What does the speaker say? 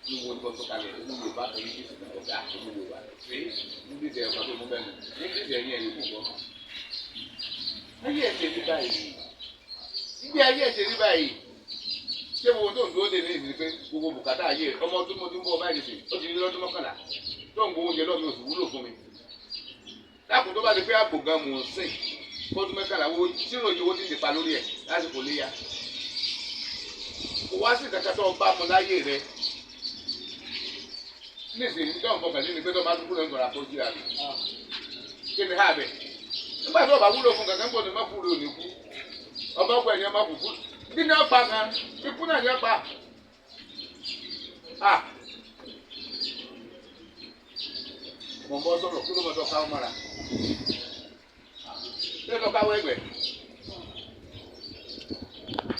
Ní wo tó tó kalẹ̀ ní Yorùbá tó ní kí sùn ọ̀gá ní Yorùbá ṣé ní bí ìdẹ̀ ọ̀gá tó mú bẹ́ẹ̀ ní bí ìdẹ̀ yẹn yóò kú bọ́. Ayé ẹ̀ṣẹ̀ ní báyìí. Ibi ayé ẹ̀ṣẹ̀ ní báyìí. Ṣé wo tó ń dúró dé ní ìdílé pé gbogbo bùkátà ayé ọmọ tó mọ tó ń bọ̀ báyìí nìsín ó ti ní lọ́dún mọ́kànlá tó ń gbowó oúnjẹ lọ́dún oṣù wúlò fún mi. Dákun tó bá di pé àpò gan mò ń sìn fọ́dún mẹ́kànlá wo sínú òye owó ti ti pa lórí ẹ̀ lásìkò léyà. Kò wá sí ìkàkà tó bá mu láyé rẹ̀. Nísìnyí tó ń bọ̀ pẹ̀lú ní pé tó bá dúró lọ́dún ọ̀rá tó jíra rẹ̀. Kí ni ha bẹ̀? Nígbà tó bá wúlò fún kankan gbọ́dọ̀ má kúrò ní kú. Ọba ọgbà ẹ̀yàn má kú kú. Kí ni ọ̀pá kan? Ikú náà ni ọ̀pá. Mo ń bọ́ sọ̀rọ̀ kí ló mọ̀ tó ká ọmọ rà? Kí ló ká wọ ẹgbẹ́?